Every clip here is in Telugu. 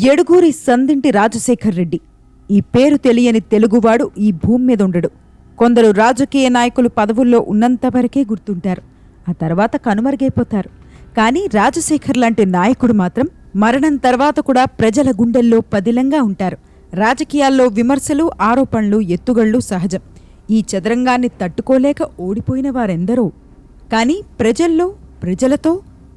ఎడుగూరి సందింటి రాజశేఖర్ రెడ్డి. ఈ పేరు తెలియని తెలుగువాడు ఈ భూమి మీద ఉండడు. కొందరు రాజకీయ నాయకులు పదవుల్లో ఉన్నంతవరకే గుర్తుంటారు, ఆ తర్వాత కనుమరుగైపోతారు. కానీ రాజశేఖర్ లాంటి నాయకుడు మాత్రం మరణం తర్వాత కూడా ప్రజల గుండెల్లో పదిలంగా ఉంటారు. రాజకీయాల్లో విమర్శలు, ఆరోపణలు, ఎత్తుగళ్లు సహజం. ఈ చదరంగాన్ని తట్టుకోలేక ఓడిపోయిన వారెందరో. కానీ ప్రజల్లో, ప్రజలతో,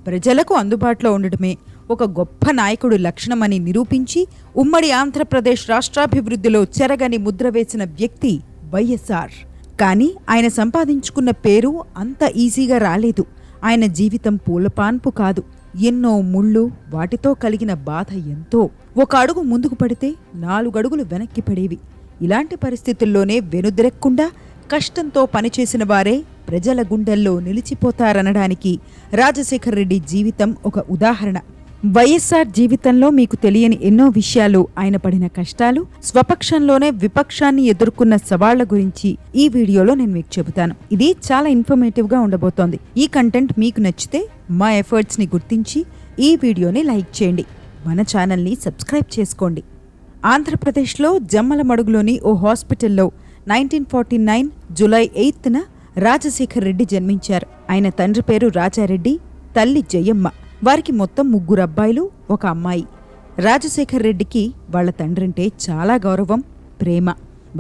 ప్రజలకు అందుబాటులో ఉండడమే ఒక గొప్ప నాయకుడు లక్షణమని నిరూపించి ఉమ్మడి ఆంధ్రప్రదేశ్ రాష్ట్రాభివృద్ధిలో చెరగని ముద్ర వేసిన వ్యక్తి వైఎస్ఆర్. కానీ ఆయన సంపాదించుకున్న పేరు అంత ఈజీగా రాలేదు. ఆయన జీవితం పూలపాన్పు కాదు. ఎన్నో ముళ్ళు, వాటితో కలిగిన బాధ ఎంతో. ఒక అడుగు ముందుకు పడితే 4 అడుగులు వెనక్కి పడేవి. ఇలాంటి పరిస్థితుల్లోనే వెనుదిరక్కుండా కష్టంతో పనిచేసిన వారే ప్రజల గుండెల్లో నిలిచిపోతారనడానికి రాజశేఖర్ రెడ్డి జీవితం ఒక ఉదాహరణ. వైఎస్ఆర్ జీవితంలో మీకు తెలియని ఎన్నో విషయాలు, ఆయన పడిన కష్టాలు, స్వపక్షంలోనే విపక్షాన్ని ఎదుర్కొన్న సవాళ్ల గురించి ఈ వీడియోలో నేను మీకు చెబుతాను. ఇది చాలా ఇన్ఫర్మేటివ్ గా ఉండబోతోంది. ఈ కంటెంట్ మీకు నచ్చితే మా ఎఫర్ట్స్ ని గుర్తించి ఈ వీడియోని లైక్ చేయండి, మన ఛానల్ని సబ్స్క్రైబ్ చేసుకోండి. ఆంధ్రప్రదేశ్లో జమ్మలమడుగులోని ఓ హాస్పిటల్లో 1949 జూలై 8న రాజశేఖర్ రెడ్డి జన్మించారు. ఆయన తండ్రి పేరు రాజారెడ్డి, తల్లి జయమ్మ. వారికి మొత్తం 3 అబ్బాయిలు, 1 అమ్మాయి. రాజశేఖర్ రెడ్డికి వాళ్ల తండ్రంటే చాలా గౌరవం, ప్రేమ.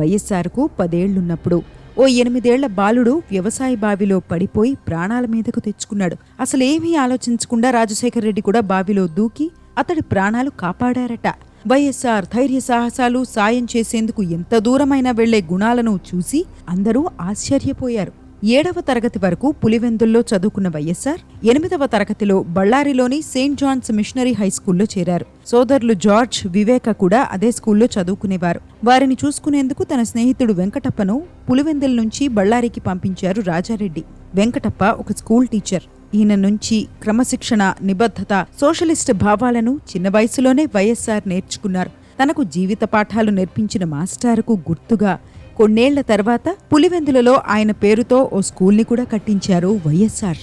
వైఎస్ఆర్కు 10 ఏళ్లున్నప్పుడు ఓ 8 ఏళ్ల బాలుడు వ్యవసాయ బావిలో పడిపోయి ప్రాణాల మీదకు తెచ్చుకున్నాడు. అసలేమీ ఆలోచించకుండా రాజశేఖర్ రెడ్డి కూడా బావిలో దూకి అతడి ప్రాణాలు కాపాడారట. వైఎస్ఆర్ ధైర్య సాహసాలు, సాయం చేసేందుకు ఎంత దూరమైనా వెళ్లే గుణాలను చూసి అందరూ ఆశ్చర్యపోయారు. 7వ తరగతి వరకు పులివెందుల్లో చదువుకున్న వైఎస్ఆర్ 8వ తరగతిలో బళ్ళారిలోని సెయింట్ జాన్స్ మిషనరీ హైస్కూల్లో చేరారు. సోదరులు జార్జ్, వివేక కూడా అదే స్కూల్లో చదువుకునేవారు. వారిని చూసుకునేందుకు తన స్నేహితుడు వెంకటప్పను పులివెందుల నుంచి బళ్ళారికి పంపించారు రాజారెడ్డి. వెంకటప్ప ఒక స్కూల్ టీచర్. ఈయన నుంచి క్రమశిక్షణ, నిబద్ధత, సోషలిస్ట్ భావాలను చిన్న వయసులోనే వైఎస్ఆర్ నేర్చుకున్నారు. తనకు జీవిత పాఠాలు నేర్పించిన మాస్టారుకు గుర్తుగా కొన్నేళ్ల తర్వాత పులివెందులలో ఆయన పేరుతో ఓ స్కూల్ని కూడా కట్టించారు వైఎస్ఆర్.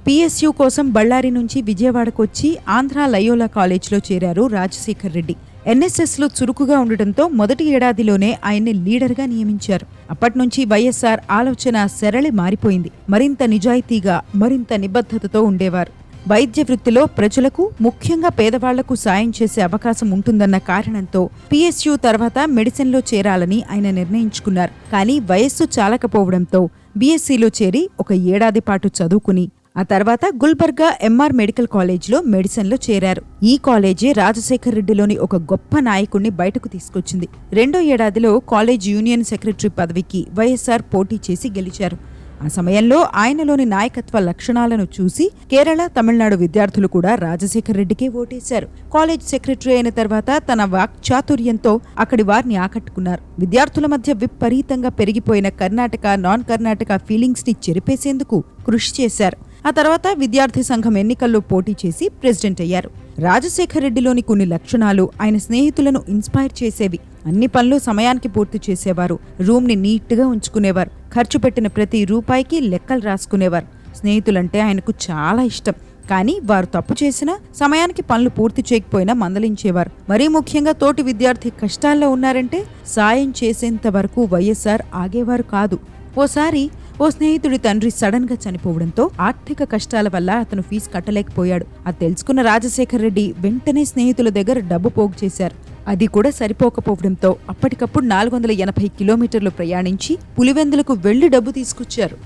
పిఎస్యు కోసం బళ్ళారి నుంచి విజయవాడకొచ్చి ఆంధ్ర లయోలా కాలేజ్లో చేరారు రాజశేఖర్ రెడ్డి. ఎన్ఎస్ఎస్లో చురుకుగా ఉండటంతో మొదటి ఏడాదిలోనే ఆయన్ని లీడర్గా నియమించారు. అప్పట్నుంచి వైఎస్ఆర్ ఆలోచన సరళి మారిపోయింది. మరింత నిజాయితీగా, మరింత నిబద్ధతతో ఉండేవారు. వైద్య వృత్తిలో ప్రజలకు, ముఖ్యంగా పేదవాళ్లకు సాయం చేసే అవకాశం ఉంటుందన్న కారణంతో పిఎస్యు తర్వాత మెడిసిన్లో చేరాలని ఆయన నిర్ణయించుకున్నారు. కానీ వయస్సు చాలకపోవడంతో బీఎస్సీలో చేరి ఒక ఏడాది పాటు చదువుకుని ఆ తర్వాత గుల్బర్గా ఎంఆర్ మెడికల్ కాలేజ్లో మెడిసిన్లో చేరారు. ఈ కాలేజీ రాజశేఖర్ రెడ్డిలోని ఒక గొప్ప నాయకుణ్ణి బయటకు తీసుకొచ్చింది. 2వ ఏడాదిలో కాలేజ్ యూనియన్ సెక్రటరీ పదవికి వైఎస్ఆర్ పోటీ చేసి గెలిచారు. ఆ సమయంలో ఆయనలోని నాయకత్వ లక్షణాలను చూసి కేరళ, తమిళనాడు విద్యార్థులు కూడా రాజశేఖర్ రెడ్డికే ఓటేశారు. కాలేజ్ సెక్రటరీ అయిన తర్వాత తన వాక్చాతుర్యంతో అక్కడి వారిని ఆకట్టుకున్నారు. విద్యార్థుల మధ్య విపరీతంగా పెరిగిపోయిన కర్ణాటక, నాన్ కర్ణాటక ఫీలింగ్స్ ని చెరిపేసేందుకు కృషి చేశారు. ఆ తర్వాత విద్యార్థి సంఘం ఎన్నికల్లో పోటీ చేసి ప్రెసిడెంట్ అయ్యారు. రాజశేఖర్ రెడ్డిలోని కొన్ని లక్షణాలు ఆయన స్నేహితులను ఇన్స్పైర్ చేసేవి. అన్ని పనులు సమయానికి పూర్తి చేసేవారు. రూమ్ని నీట్గా ఉంచుకునేవారు. ఖర్చు పెట్టిన ప్రతి రూపాయికి లెక్కలు రాసుకునేవారు. స్నేహితులంటే ఆయనకు చాలా ఇష్టం. కానీ వారు తప్పు చేసినా, సమయానికి పనులు పూర్తి చేయకపోయినా మందలించేవారు. మరీ ముఖ్యంగా తోటి విద్యార్థి కష్టాల్లో ఉన్నారంటే సాయం చేసేంత వరకు వైఎస్ఆర్ ఆగేవారు కాదు. ఓసారి ఓ స్నేహితుడి తండ్రి సడన్ గా చనిపోవడంతో ఆర్థిక కష్టాల వల్ల అతను ఫీజు కట్టలేకపోయాడు. అది తెలుసుకున్న రాజశేఖర్ రెడ్డి వెంటనే స్నేహితుల దగ్గర డబ్బు పోగు చేశారు. అది కూడా సరిపోకపోవడంతో అప్పటికప్పుడు 480 కిలోమీటర్లు ప్రయాణించి పులివెందులకు వెళ్లి డబ్బు తీసుకొచ్చారు.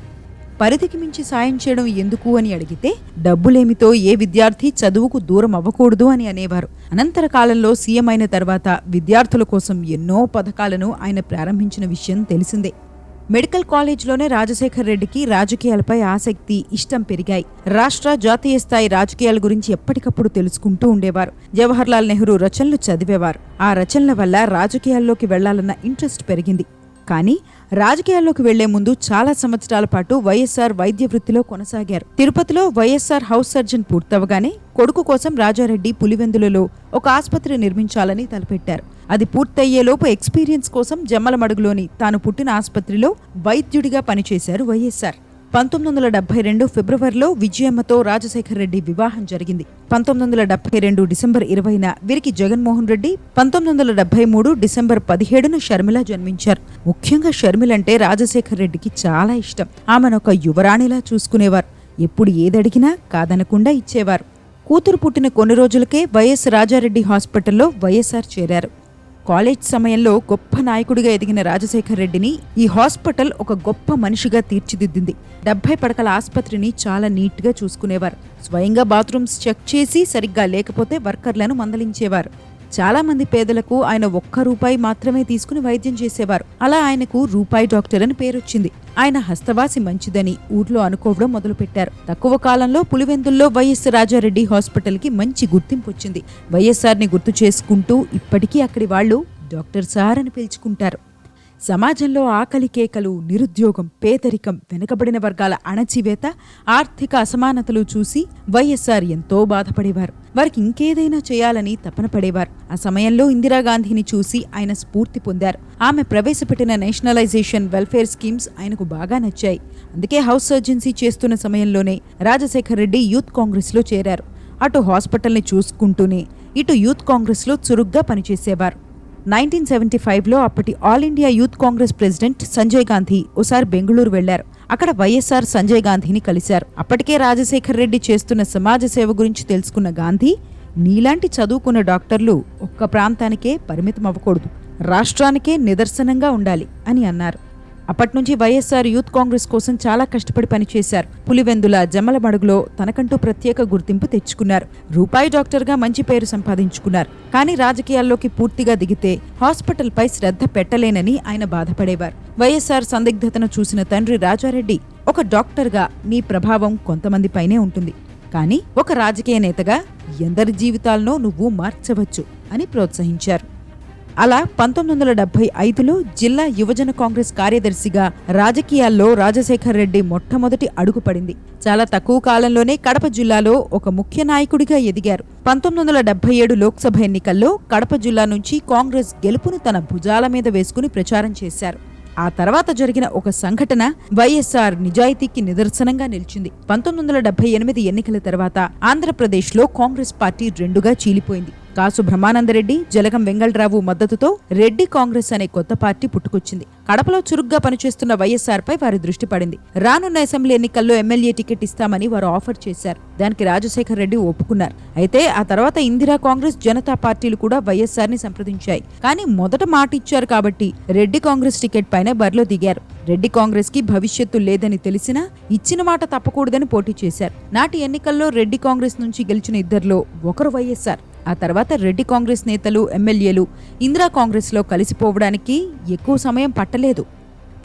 పరిధికి మించి సాయం చేయడం ఎందుకు అని అడిగితే డబ్బులేమితో ఏ విద్యార్థి చదువుకు దూరం అవ్వకూడదు అని అనేవారు. అనంతర కాలంలో సీఎం అయిన తర్వాత విద్యార్థుల కోసం ఎన్నో పథకాలను ఆయన ప్రారంభించిన విషయం తెలిసిందే. మెడికల్ కాలేజ్లోనే రాజశేఖర్ రెడ్డికి రాజకీయాలపై ఆసక్తి, ఇష్టం పెరిగాయి. రాష్ట్ర, జాతీయ స్థాయి రాజకీయాల గురించి ఎప్పటికప్పుడు తెలుసుకుంటూ ఉండేవారు. జవహర్లాల్ నెహ్రూ రచనలు చదివేవారు. ఆ రచనల వల్ల రాజకీయాల్లోకి వెళ్లాలన్న ఇంట్రెస్ట్ పెరిగింది. కానీ రాజకీయాల్లోకి వెళ్లే ముందు చాలా సంవత్సరాల పాటు వైఎస్ఆర్ వైద్య వృత్తిలో కొనసాగారు. తిరుపతిలో వైఎస్ఆర్ హౌస్ సర్జన్ పూర్తవగానే కొడుకు కోసం రాజారెడ్డి పులివెందులలో ఒక ఆసుపత్రి నిర్మించాలని తలపెట్టారు. అది పూర్తయ్యేలోపు ఎక్స్పీరియన్స్ కోసం జమ్మలమడుగులోని తాను పుట్టిన ఆసుపత్రిలో వైద్యుడిగా పనిచేశారు వైఎస్ఆర్. 1972 ఫిబ్రవరిలో విజయమ్మతో రాజశేఖర్ రెడ్డి వివాహం జరిగింది. 1972 డిసెంబర్ 20న వీరికి జగన్మోహన్ రెడ్డి, 1973 డిసెంబర్ 17న షర్మిల జన్మించారు. ముఖ్యంగా షర్మిలంటే రాజశేఖర్ రెడ్డికి చాలా ఇష్టం. ఆమెనొక యువరాణిలా చూసుకునేవారు. ఎప్పుడు ఏదడిగినా కాదనకుండా ఇచ్చేవారు. కూతురు పుట్టిన కొన్ని రోజులకే వైఎస్ రాజారెడ్డి హాస్పిటల్లో వైఎస్ఆర్ చేరారు. కాలేజ్ సమయంలో గొప్ప నాయకుడిగా ఎదిగిన రాజశేఖర్ రెడ్డిని ఈ హాస్పిటల్ ఒక గొప్ప మనిషిగా తీర్చిదిద్దింది. 70 పడకల ఆసుపత్రిని చాలా నీట్గా చూసుకునేవారు. స్వయంగా బాత్రూమ్స్ చెక్ చేసి సరిగ్గా లేకపోతే వర్కర్లను మందలించేవారు. చాలా మంది పేదలకు ఆయన ₹1 మాత్రమే తీసుకుని వైద్యం చేసేవారు. అలా ఆయనకు రూపాయి డాక్టర్ అని పేరొచ్చింది. ఆయన హస్తవాసి మంచిదని ఊర్లో అనుకోవడం మొదలుపెట్టారు. తక్కువ కాలంలో పులివెందుల్లో వైఎస్ రాజారెడ్డి హాస్పిటల్కి మంచి గుర్తింపు వచ్చింది. వైఎస్ఆర్ని గుర్తు చేసుకుంటూ ఇప్పటికీ అక్కడి వాళ్లు డాక్టర్ సార్ అని పిలుచుకుంటారు. సమాజంలో ఆకలి కేకలు, నిరుద్యోగం, పేదరికం, వెనుకబడిన వర్గాల అణచివేత, ఆర్థిక అసమానతలు చూసి వైఎస్ఆర్ ఎంతో బాధపడేవారు. వారికి ఇంకేదైనా చేయాలని తపన పడేవారు. ఆ సమయంలో ఇందిరాగాంధీని చూసి ఆయన స్ఫూర్తి పొందారు. ఆమె ప్రవేశపెట్టిన నేషనలైజేషన్, వెల్ఫేర్ స్కీమ్స్ ఆయనకు బాగా నచ్చాయి. అందుకే హౌస్ సర్జన్సీ చేస్తున్న సమయంలోనే రాజశేఖర్ రెడ్డి యూత్ కాంగ్రెస్లో చేరారు. అటు హాస్పిటల్ని చూసుకుంటూనే ఇటు యూత్ కాంగ్రెస్లో చురుగ్గా పనిచేసేవారు. 1975లో అప్పటి all India youth Congress president Sanjay Gandhi ఓసారి బెంగళూరు వెళ్లారు. అక్కడ వైఎస్ఆర్ సంజయ్ గాంధీని కలిశారు. అప్పటికే రాజశేఖర్ రెడ్డి చేస్తున్న సమాజ సేవ గురించి తెలుసుకున్న గాంధీ, నీలాంటి చదువుకున్న డాక్టర్లు ఒక్క ప్రాంతానికే పరిమితం అవ్వకూడదు, రాష్ట్రానికే నిదర్శనంగా ఉండాలి అని అన్నారు. అప్పట్నుంచి వైఎస్ఆర్ యూత్ కాంగ్రెస్ కోసం చాలా కష్టపడి పనిచేశారు. పులివెందుల, జమ్మలమడుగులో తనకంటూ ప్రత్యేక గుర్తింపు తెచ్చుకున్నారు. రూపాయి డాక్టర్గా మంచి పేరు సంపాదించుకున్నారు. కానీ రాజకీయాల్లోకి పూర్తిగా దిగితే హాస్పిటల్పై శ్రద్ధ పెట్టలేనని ఆయన బాధపడేవారు. వైఎస్ఆర్ సందిగ్ధతను చూసిన తండ్రి రాజారెడ్డి, ఒక డాక్టర్గా నీ ప్రభావం కొంతమందిపైనే ఉంటుంది, కానీ ఒక రాజకీయ నేతగా ఎందరి జీవితాలను నువ్వు మార్చవచ్చు అని ప్రోత్సహించారు. అలా 1975లో జిల్లా యువజన కాంగ్రెస్ కార్యదర్శిగా రాజకీయాల్లో రాజశేఖర్ రెడ్డి మొట్టమొదటి అడుగు పడింది. చాలా తక్కువ కాలంలోనే కడప జిల్లాలో ఒక ముఖ్య నాయకుడిగా ఎదిగారు. 1977 లోక్సభ ఎన్నికల్లో కడప జిల్లా నుంచి కాంగ్రెస్ గెలుపును తన భుజాల మీద వేసుకుని ప్రచారం చేశారు. ఆ తర్వాత జరిగిన ఒక సంఘటన వైఎస్ఆర్ నిజాయితీకి నిదర్శనంగా నిలిచింది. 1978 ఎన్నికల తర్వాత ఆంధ్రప్రదేశ్లో కాంగ్రెస్ పార్టీ రెండుగా చీలిపోయింది. కాసు బ్రహ్మానందరెడ్డి, జలగం వెంగళరావు మద్దతుతో రెడ్డి కాంగ్రెస్ అనే కొత్త పార్టీ పుట్టుకొచ్చింది. కడపలో చురుగ్గా పనిచేస్తున్న వైఎస్ఆర్పై వారి దృష్టి పడింది. రానున్న అసెంబ్లీ ఎన్నికల్లో ఎమ్మెల్యే టికెట్ ఇస్తామని వారు ఆఫర్ చేశారు. దానికి రాజశేఖర్ రెడ్డి ఒప్పుకున్నారు. అయితే ఆ తర్వాత ఇందిరా కాంగ్రెస్, జనతా పార్టీలు కూడా వైఎస్ఆర్ని సంప్రదించాయి. కానీ మొదట మాట ఇచ్చారు కాబట్టి రెడ్డి కాంగ్రెస్ టికెట్ పైన బరిలో దిగారు. రెడ్డి కాంగ్రెస్ కి భవిష్యత్తు లేదని తెలిసినా ఇచ్చిన మాట తప్పకూడదని పోటీ చేశారు. నాటి ఎన్నికల్లో రెడ్డి కాంగ్రెస్ నుంచి గెలిచిన ఇద్దరిలో ఒకరు వైఎస్ఆర్. ఆ తర్వాత రెడ్డి కాంగ్రెస్ నేతలు, ఎమ్మెల్యేలు ఇందిరా కాంగ్రెస్లో కలిసిపోవడానికి ఎక్కువ సమయం పట్టలేదు.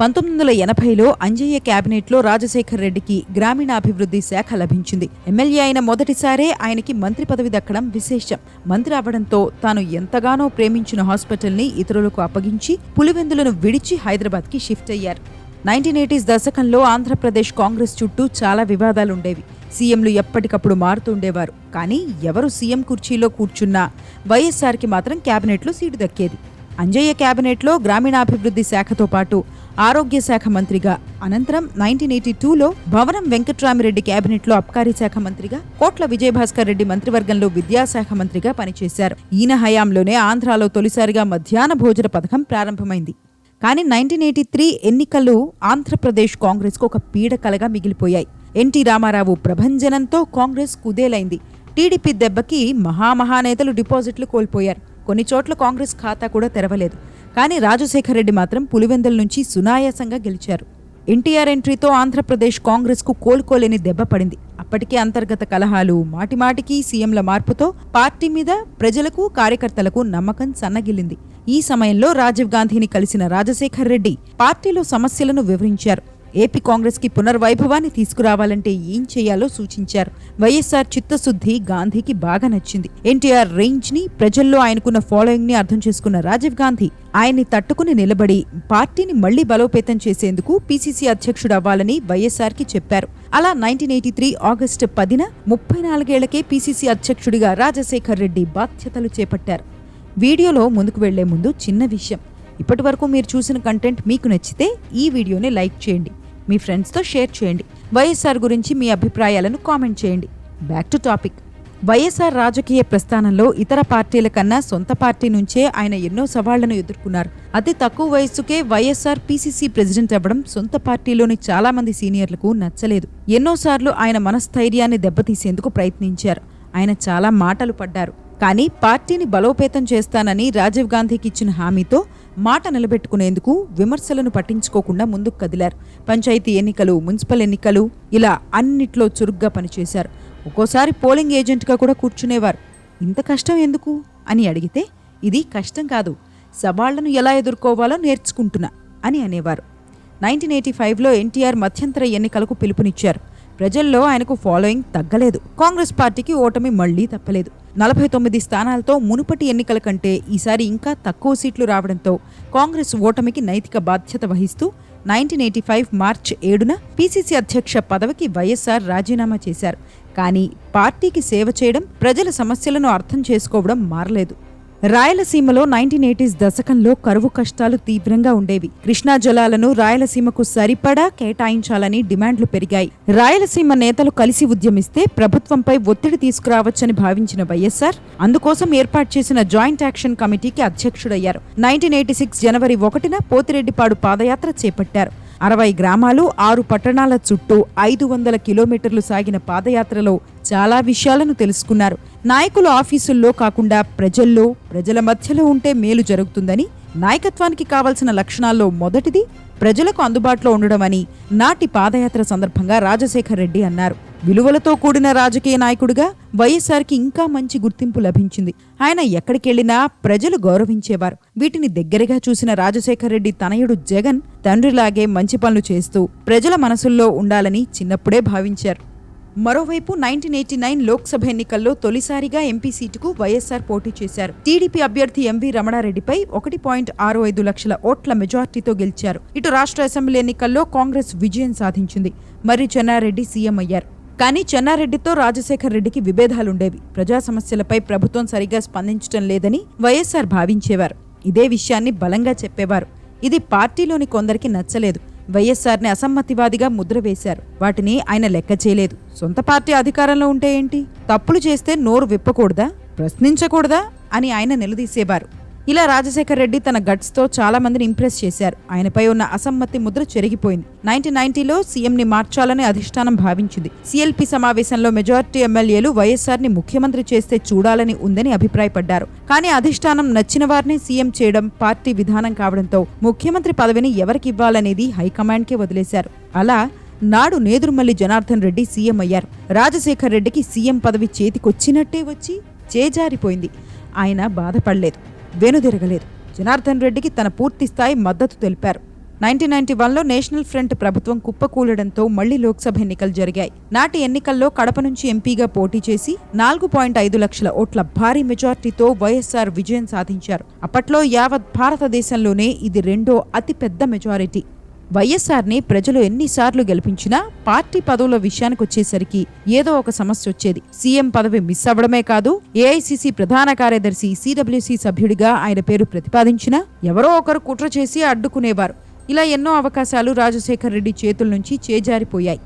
1980లో అంజయ్య క్యాబినెట్లో రాజశేఖర్ రెడ్డికి గ్రామీణాభివృద్ధి శాఖ లభించింది. ఎమ్మెల్యే అయిన మొదటిసారే ఆయనకి మంత్రి పదవి దక్కడం విశేషం. మంత్రి అవడంతో తాను ఎంతగానో ప్రేమించిన హాస్పిటల్ని ఇతరులకు అప్పగించి పులివెందులను విడిచి హైదరాబాద్కి షిఫ్ట్ అయ్యారు. 1980s దశకంలో ఆంధ్రప్రదేశ్ కాంగ్రెస్ చుట్టూ చాలా వివాదాలుండేవి. సీఎంలు ఎప్పటికప్పుడు మారుతుండేవారు. కానీ ఎవరు సీఎం కుర్చీలో కూర్చున్నా వైఎస్ఆర్కి మాత్రం క్యాబినెట్లో సీటు దక్కేది. అంజయ్య క్యాబినెట్లో గ్రామీణాభివృద్ధి శాఖతో పాటు ఆరోగ్య శాఖ మంత్రిగా, అనంతరం 1982లో భవనం వెంకట్రామిరెడ్డి క్యాబినెట్లో అబ్కారీ శాఖ మంత్రిగా, కోట్ల విజయభాస్కర్ రెడ్డి మంత్రివర్గంలో విద్యాశాఖ మంత్రిగా పనిచేశారు. ఈయన హయాంలోనే ఆంధ్రాలో తొలిసారిగా మధ్యాహ్న భోజన పథకం ప్రారంభమైంది. కానీ 1983 ఎన్నికలు ఆంధ్రప్రదేశ్ కాంగ్రెస్కు ఒక పీడకలగా మిగిలిపోయాయి. ఎన్టీ రామారావు ప్రభంజనంతో కాంగ్రెస్ కుదేలైంది. టీడీపీ దెబ్బకి మహానేతలు డిపాజిట్లు కోల్పోయారు. కొన్ని చోట్ల కాంగ్రెస్ ఖాతా కూడా తెరవలేదు. కానీ రాజశేఖర్ రెడ్డి మాత్రం పులివెందుల నుంచి సునాయాసంగా గెలిచారు. ఎన్టీఆర్ ఎంట్రీతో ఆంధ్రప్రదేశ్ కాంగ్రెస్కు కోలుకోలేని దెబ్బ పడింది. అప్పటికే అంతర్గత కలహాలు, మాటిమాటికి సీఎంల మార్పుతో పార్టీ మీద ప్రజలకు, కార్యకర్తలకు నమ్మకం సన్నగిల్లింది. ఈ సమయంలో రాజీవ్ గాంధీని కలిసిన రాజశేఖర్ రెడ్డి పార్టీలో సమస్యలను వివరించారు. ఏపీ కాంగ్రెస్ కి పునర్వైభవాన్ని తీసుకురావాలంటే ఏం చేయాలో సూచించారు. వైఎస్ఆర్ చిత్తశుద్ధి గాంధీకి బాగా నచ్చింది. ఎన్టీఆర్ రేంజ్ ని, ప్రజల్లో ఆయనకున్న ఫాలోయింగ్ ని అర్థం చేసుకున్న రాజీవ్ గాంధీ ఆయన్ని తట్టుకుని నిలబడి పార్టీని మళ్లీ బలోపేతం చేసేందుకు పీసీసీ అధ్యక్షుడు అవ్వాలని వైఎస్ఆర్ కి చెప్పారు. అలా 1983 ఆగస్టు 10న 34 ఏళ్లకే పీసీసీ అధ్యక్షుడిగా రాజశేఖర్ రెడ్డి బాధ్యతలు చేపట్టారు. వీడియోలో ముందుకు వెళ్లే ముందు చిన్న విషయం. ఇప్పటి వరకు మీరు చూసిన కంటెంట్ మీకు నచ్చితే ఈ వీడియోని లైక్ చేయండి. మీ ఫ్రెండ్స్తో షేర్ చేయండి. వైఎస్ఆర్ గురించి మీ అభిప్రాయాలను కామెంట్ చేయండి. Back to topic. వైఎస్ఆర్ రాజకీయ ప్రస్థానంలో ఇతర పార్టీల కన్నా సొంత పార్టీ నుంచే ఆయన ఎన్నో సవాళ్లను ఎదుర్కొన్నారు. అతి తక్కువ వయస్సుకే వైఎస్ఆర్ పీసీసీ ప్రెసిడెంట్ అవ్వడం సొంత పార్టీలోని చాలా మంది సీనియర్లకు నచ్చలేదు. ఎన్నోసార్లు ఆయన మనస్థైర్యాన్ని దెబ్బతీసేందుకు ప్రయత్నించారు. ఆయన చాలా మాటలు పడ్డారు. కానీ పార్టీని బలోపేతం చేస్తానని రాజీవ్ గాంధీకి ఇచ్చిన హామీతో మాట నిలబెట్టుకునేందుకు విమర్శలను పట్టించుకోకుండా ముందుకు కదిలారు. పంచాయతీ ఎన్నికలు, మున్సిపల్ ఎన్నికలు ఇలా అన్నిట్లో చురుగ్గా పనిచేశారు. ఒక్కోసారి పోలింగ్ ఏజెంట్గా కూడా కూర్చునేవారు. ఇంత కష్టం ఎందుకు అని అడిగితే, ఇది కష్టం కాదు, సవాళ్లను ఎలా ఎదుర్కోవాలో నేర్చుకుంటున్నా అని అనేవారు. 1985లో ఎన్టీఆర్ మధ్యంతర ఎన్నికలకు పిలుపునిచ్చారు. ప్రజల్లో ఆయనకు ఫాలోయింగ్ తగ్గలేదు. కాంగ్రెస్ పార్టీకి ఓటమి మళ్లీ తప్పలేదు. 49 స్థానాలతో మునుపటి ఎన్నికల కంటే ఈసారి ఇంకా తక్కువ సీట్లు రావడంతో కాంగ్రెస్ ఓటమికి నైతిక బాధ్యత వహిస్తూ 1985 మార్చి 7న పీసీసీ అధ్యక్ష పదవికి వైఎస్ఆర్ రాజీనామా చేశారు. కానీ పార్టీకి సేవ చేయడం, ప్రజల సమస్యలను అర్థం చేసుకోవడం మారలేదు. రాయలసీమలో 1980s దశకంలో కరువు కష్టాలు తీవ్రంగా ఉండేవి. కృష్ణా జలాలను రాయలసీమకు సరిపడా కేటాయించాలని డిమాండ్లు పెరిగాయి. రాయలసీమ నేతలు కలిసి ఉద్యమిస్తే ప్రభుత్వంపై ఒత్తిడి తీసుకురావచ్చని భావించిన వైఎస్ఆర్ అందుకోసం ఏర్పాటు చేసిన జాయింట్ యాక్షన్ కమిటీకి అధ్యక్షుడయ్యారు. 1986 జనవరి 1న పోతిరెడ్డిపాడు పాదయాత్ర చేపట్టారు. 60 గ్రామాలు, 6 పట్టణాల చుట్టూ 500 కిలోమీటర్లు సాగిన పాదయాత్రలో చాలా విషయాలను తెలుసుకున్నారు. నాయకులు ఆఫీసుల్లో కాకుండా ప్రజల్లో, ప్రజల మధ్యలో ఉంటే మేలు జరుగుతుందని, నాయకత్వానికి కావలసిన లక్షణాల్లో మొదటిది ప్రజలకు అందుబాటులో ఉండడమని నాటి పాదయాత్ర సందర్భంగా రాజశేఖర్ రెడ్డి అన్నారు. విలువలతో కూడిన రాజకీయ నాయకుడిగా వైఎస్ఆర్కి ఇంకా మంచి గుర్తింపు లభించింది. ఆయన ఎక్కడికెళ్లినా ప్రజలు గౌరవించేవారు. వీటిని దగ్గరగా చూసిన రాజశేఖర్ రెడ్డి తనయుడు జగన్ తండ్రిలాగే మంచి పనులు చేస్తూ ప్రజల మనసుల్లో ఉండాలని చిన్నప్పుడే భావించారు. మరోవైపు 1989 లోక్సభ ఎన్నికల్లో తొలిసారిగా ఎంపీ సీటుకు వైఎస్ఆర్ పోటీ చేశారు. టీడీపీ అభ్యర్థి ఎంవి రమణారెడ్డిపై 1.65 లక్షల ఓట్ల మెజార్టీతో గెలిచారు. ఇటు రాష్ట్ర అసెంబ్లీ ఎన్నికల్లో కాంగ్రెస్ విజయం సాధించింది. మర్రి చెన్నారెడ్డి సీఎం అయ్యారు. కానీ చెన్నారెడ్డితో రాజశేఖర్ రెడ్డికి విభేదాలుండేవి. ప్రజా సమస్యలపై ప్రభుత్వం సరిగా స్పందించడం లేదని వైఎస్ఆర్ భావించేవారు. ఇదే విషయాన్ని బలంగా చెప్పేవారు. ఇది పార్టీలోని కొందరికి నచ్చలేదు. వైఎస్ఆర్ని అసమ్మతివాదిగా ముద్ర వేశారు. వాటిని ఆయన లెక్క చేయలేదు. సొంత పార్టీ అధికారంలో ఉంటే ఏంటి, తప్పులు చేస్తే నోరు విప్పకూడదా, ప్రశ్నించకూడదా అని ఆయన నిలదీసేవారు. ఇలా రాజశేఖర్ రెడ్డి తన గట్స్తో చాలా మందిని ఇంప్రెస్ చేశారు. ఆయనపై ఉన్న అసమ్మతి ముద్ర చెరిగిపోయింది. 1990లో సీఎంని మార్చాలని అధిష్టానం భావించింది. సీఎల్పీ సమావేశంలో మెజారిటీ ఎమ్మెల్యేలు వైఎస్ఆర్ని ముఖ్యమంత్రి చేస్తే చూడాలని ఉందని అభిప్రాయపడ్డారు. కానీ అధిష్టానం నచ్చిన వారిని సీఎం చేయడం పార్టీ విధానం కావడంతో ముఖ్యమంత్రి పదవిని ఎవరికివ్వాలనేది హైకమాండ్కే వదిలేశారు. అలా నాడు నేదురుమల్లి జనార్దన్ రెడ్డి సీఎం అయ్యారు. రాజశేఖర్ రెడ్డికి సీఎం పదవి చేతికొచ్చినట్టే వచ్చి చేజారిపోయింది. ఆయన బాధపడలేదు, వెనుదిరగలేదు. జనార్దన్ రెడ్డికి తన పూర్తి స్థాయి మద్దతు తెలిపారు. 1991లో నేషనల్ ఫ్రంట్ ప్రభుత్వం కుప్పకూలడంతో మళ్లీ లోక్సభ ఎన్నికలు జరిగాయి. నాటి ఎన్నికల్లో కడప నుంచి ఎంపీగా పోటీ చేసి 4.5 లక్షల ఓట్ల భారీ మెజార్టీతో వైఎస్ఆర్ విజయం సాధించారు. అప్పట్లో యావత్ భారతదేశంలోనే ఇది రెండో అతిపెద్ద మెజారిటీ. వైఎస్ఆర్ని ప్రజలు ఎన్నిసార్లు గెలిపించినా పార్టీ పదవుల విషయానికొచ్చేసరికి ఏదో ఒక సమస్య వచ్చేది. సీఎం పదవి మిస్ అవ్వడమే కాదు, ఏఐసీసీ ప్రధాన కార్యదర్శి, సిడబ్ల్యూసీ సభ్యుడిగా ఆయన పేరు ప్రతిపాదించినా ఎవరో ఒకరు కుట్ర చేసి అడ్డుకునేవారు. ఇలా ఎన్నో అవకాశాలు రాజశేఖర్ రెడ్డి చేతుల నుంచి చేజారిపోయాయి.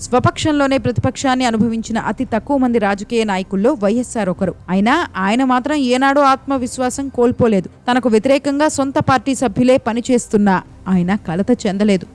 స్వపక్షంలోనే ప్రతిపక్షాన్ని అనుభవించిన అతి తక్కువ మంది రాజకీయ నాయకుల్లో వైఎస్ఆర్ ఒకరు. అయినా ఆయన మాత్రం ఏనాడో ఆత్మవిశ్వాసం కోల్పోలేదు. తనకు వ్యతిరేకంగా సొంత పార్టీ సభ్యులే పనిచేస్తున్నా ఆయన కలత చెందలేదు.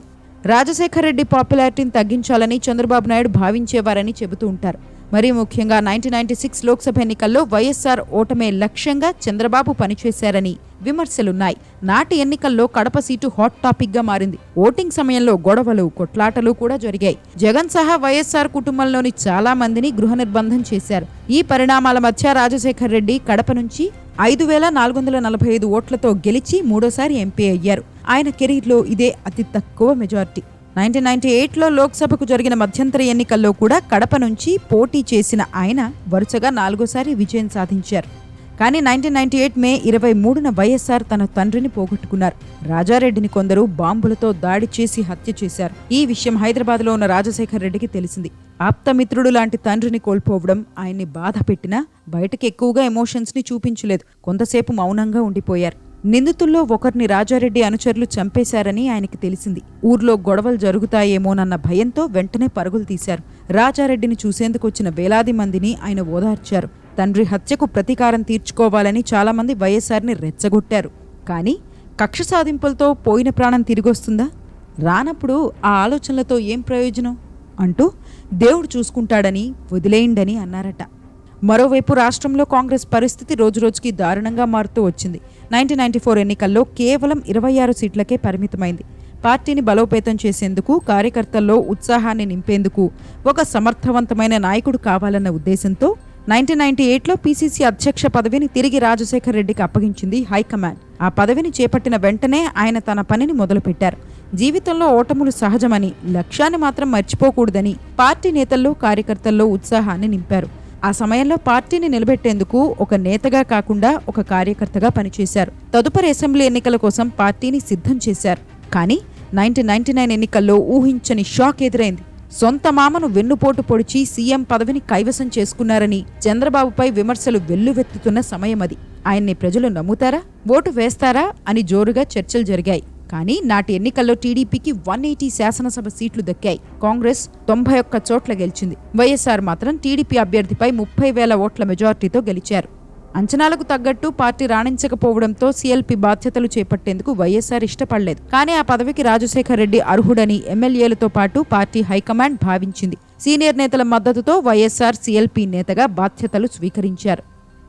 రాజశేఖర్ రెడ్డి పాపులారిటీని తగ్గించాలని చంద్రబాబు నాయుడు భావించేవారని చెబుతూ ఉంటారు. మరీ ముఖ్యంగా 1996 లోక్సభ ఎన్నికల్లో వైఎస్ఆర్ ఓటమే లక్ష్యంగా చంద్రబాబు పనిచేశారని విమర్శలున్నాయి. నాటి ఎన్నికల్లో కడప సీటు హాట్ టాపిక్ గా మారింది. ఓటింగ్ సమయంలో గొడవలు, కొట్లాటలు కూడా జరిగాయి. జగన్ సహా వైఎస్ఆర్ కుటుంబంలోని చాలా మందిని గృహ నిర్బంధం చేశారు. ఈ పరిణామాల మధ్య రాజశేఖర్ రెడ్డి కడప నుంచి 5,445 ఓట్లతో గెలిచి మూడోసారి ఎంపీ అయ్యారు. ఆయన కెరీర్లో ఇదే అతి తక్కువ మెజార్టీ. 1998లో లోక్సభకు జరిగిన మధ్యంతర ఎన్నికల్లో కూడా కడప నుంచి పోటీ చేసిన ఆయన వరుసగా 4వ విజయం సాధించారు. కానీ 1998 మే 23న వైఎస్ఆర్ తన తండ్రిని పోగొట్టుకున్నారు. రాజారెడ్డిని కొందరు బాంబులతో దాడి చేసి హత్య చేశారు. ఈ విషయం హైదరాబాద్లో ఉన్న రాజశేఖర్ రెడ్డికి తెలిసింది. ఆప్తమిత్రుడు లాంటి తండ్రిని కోల్పోవడం ఆయన్ని బాధ పెట్టినా బయటకు ఎక్కువగా ఎమోషన్స్ని చూపించలేదు. కొంతసేపు మౌనంగా ఉండిపోయారు. నిందితుల్లో ఒకరిని రాజారెడ్డి అనుచరులు చంపేశారని ఆయనకి తెలిసింది. ఊర్లో గొడవలు జరుగుతాయేమోనన్న భయంతో వెంటనే పరుగులు తీశారు. రాజారెడ్డిని చూసేందుకు వచ్చిన వేలాది మందిని ఆయన ఓదార్చారు. తండ్రి హత్యకు ప్రతీకారం తీర్చుకోవాలని చాలామంది వైఎస్ఆర్ని రెచ్చగొట్టారు. కానీ కక్ష సాధింపులతో పోయిన ప్రాణం తిరిగొస్తుందా? రానప్పుడు ఆ ఆలోచనలతో ఏం ప్రయోజనం అంటూ దేవుడు చూసుకుంటాడని వదిలేయండని అన్నారట. మరోవైపు రాష్ట్రంలో కాంగ్రెస్ పరిస్థితి రోజురోజుకి దారుణంగా మారుతూ వచ్చింది. 1994 ఎన్నికల్లో కేవలం 26 సీట్లకే పరిమితమైంది. పార్టీని బలోపేతం చేసేందుకు, కార్యకర్తల్లో ఉత్సాహాన్ని నింపేందుకు ఒక సమర్థవంతమైన నాయకుడు కావాలన్న ఉద్దేశంతో 1998లో పీసీసీ అధ్యక్ష పదవిని తిరిగి రాజశేఖర్ రెడ్డికి అప్పగించింది హైకమాండ్. ఆ పదవిని చేపట్టిన వెంటనే ఆయన తన పనిని మొదలుపెట్టారు. జీవితంలో ఓటములు సహజమని, లక్ష్యాన్ని మాత్రం మర్చిపోకూడదని పార్టీ నేతల్లో, కార్యకర్తల్లో ఉత్సాహాన్ని నింపారు. ఆ సమయంలో పార్టీని నిలబెట్టేందుకు ఒక నేతగా కాకుండా ఒక కార్యకర్తగా పనిచేశారు. తదుపరి అసెంబ్లీ ఎన్నికల కోసం పార్టీని సిద్ధం చేశారు. కానీ 1999 ఎన్నికల్లో ఊహించని షాక్ ఎదురైంది. సొంత మామను వెన్నుపోటు పొడిచి సీఎం పదవిని కైవసం చేసుకున్నారని చంద్రబాబుపై విమర్శలు వెల్లువెత్తుతున్న సమయం అది. ఆయన్ని ప్రజలు నమ్ముతారా, ఓటు వేస్తారా అని జోరుగా చర్చలు జరిగాయి. కానీ నాటి ఎన్నికల్లో టీడీపీకి 180 శాసనసభ సీట్లు దక్కాయి. కాంగ్రెస్ 91 చోట్ల గెలిచింది. వైఎస్ఆర్ మాత్రం టీడీపీ అభ్యర్థిపై 30,000 ఓట్ల మెజార్టీతో గెలిచారు. అంచనాలకు తగ్గట్టు పార్టీ రాణించకపోవడంతో సీఎల్పీ బాధ్యతలు చేపట్టేందుకు వైఎస్ఆర్ ఇష్టపడలేదు. కానీ ఆ పదవికి రాజశేఖర్ రెడ్డి అర్హుడని ఎమ్మెల్యేలతో పాటు పార్టీ హైకమాండ్ భావించింది. సీనియర్ నేతల మద్దతుతో వైఎస్ఆర్ సీఎల్పీ నేతగా బాధ్యతలు స్వీకరించారు.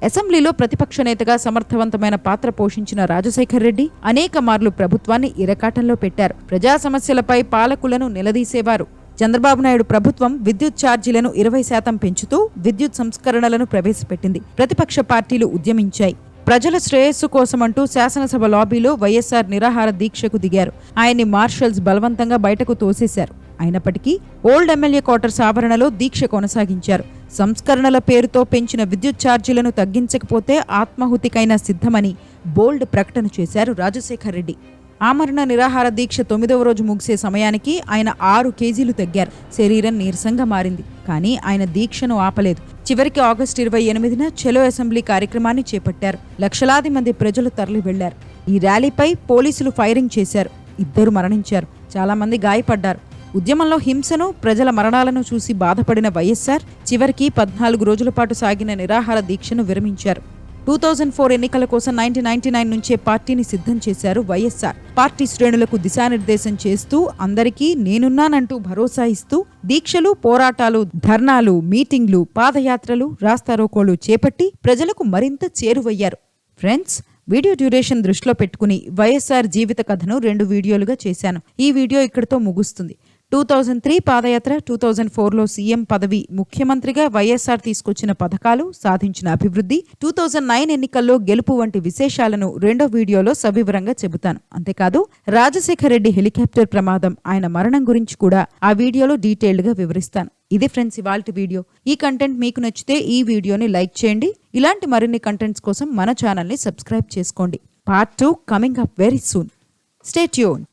అసెంబ్లీలో ప్రతిపక్ష నేతగా సమర్థవంతమైన పాత్ర పోషించిన రాజశేఖర్ రెడ్డి అనేక మార్లు ప్రభుత్వాన్ని ఇరకాటంలో పెట్టారు. ప్రజా సమస్యలపై పాలకులను నిలదీసేవారు. చంద్రబాబు నాయుడు ప్రభుత్వం విద్యుత్ ఛార్జీలను 20% పెంచుతూ విద్యుత్ సంస్కరణలను ప్రవేశపెట్టింది. ప్రతిపక్ష పార్టీలు ఉద్యమించాయి. ప్రజల శ్రేయస్సు కోసమంటూ శాసనసభ లాబీలో వైఎస్ఆర్ నిరాహార దీక్షకు దిగారు. ఆయన్ని మార్షల్స్ బలవంతంగా బయటకు తోసేశారు. అయినప్పటికీ ఓల్డ్ ఎమ్మెల్యే క్వార్టర్స్ ఆవరణలో దీక్ష కొనసాగించారు. సంస్కరణల పేరుతో పెంచిన విద్యుత్ ఛార్జీలను తగ్గించకపోతే ఆత్మాహుతికైనా సిద్ధమని బోల్డ్ ప్రకటన చేశారు రాజశేఖర్ రెడ్డి. ఆమరణ నిరాహార దీక్ష 9వ రోజు ముగిసే సమయానికి ఆయన 6 కేజీలు తగ్గారు. శరీరం నీరసంగా మారింది. కానీ ఆయన దీక్షను ఆపలేదు. చివరికి ఆగస్టు 28న చలో అసెంబ్లీ కార్యక్రమాన్ని చేపట్టారు. లక్షలాది మంది ప్రజలు తరలి వెళ్లారు. ఈ ర్యాలీపై పోలీసులు ఫైరింగ్ చేశారు. 2 మరణించారు. చాలా మంది గాయపడ్డారు. ఉద్యమంలో హింసను, ప్రజల మరణాలను చూసి బాధపడిన వైఎస్ఆర్ చివరికి 14 రోజుల పాటు సాగిన నిరాహార దీక్షను విరమించారు. 2004 ఎన్నికల కోసం 1999 నుంచే పార్టీని సిద్ధం చేశారు వైఎస్ఆర్. పార్టీ శ్రేణులకు దిశానిర్దేశం చేస్తూ, అందరికీ నేనున్నానంటూ భరోసా ఇస్తూ దీక్షలు, పోరాటాలు, ధర్నాలు, మీటింగ్లు, పాదయాత్రలు, రాస్తారోకోలు చేపట్టి ప్రజలకు మరింత చేరువయ్యారు. ఫ్రెండ్స్, వీడియో డ్యూరేషన్ దృష్టిలో పెట్టుకుని వైఎస్ఆర్ జీవిత కథను 2 వీడియోలుగా చేశాను. ఈ వీడియో ఇక్కడితో ముగుస్తుంది. 2003 పాదయాత్ర, 2004లో సీఎం పదవి, ముఖ్యమంత్రిగా వైఎస్ఆర్ తీసుకొచ్చిన పథకాలు, సాధించిన అభివృద్ధి, 2009 ఎన్నికల్లో గెలుపు వంటి విశేషాలను 2వ వీడియోలో సవివరంగా చెబుతాను. అంతేకాదు రాజశేఖర్ రెడ్డి హెలికాప్టర్ ప్రమాదం, ఆయన మరణం గురించి కూడా ఆ వీడియోలో డీటెయిల్డ్గా వివరిస్తాను. ఇది ఫ్రెండ్స్ ఇవాల్టి వీడియో. ఈ కంటెంట్ మీకు నచ్చితే ఈ వీడియోని లైక్ చేయండి. ఇలాంటి మరిన్ని కంటెంట్స్ కోసం మన ఛానల్ని సబ్స్క్రైబ్ చేసుకోండి. Part 2 coming up very soon. Stay tuned.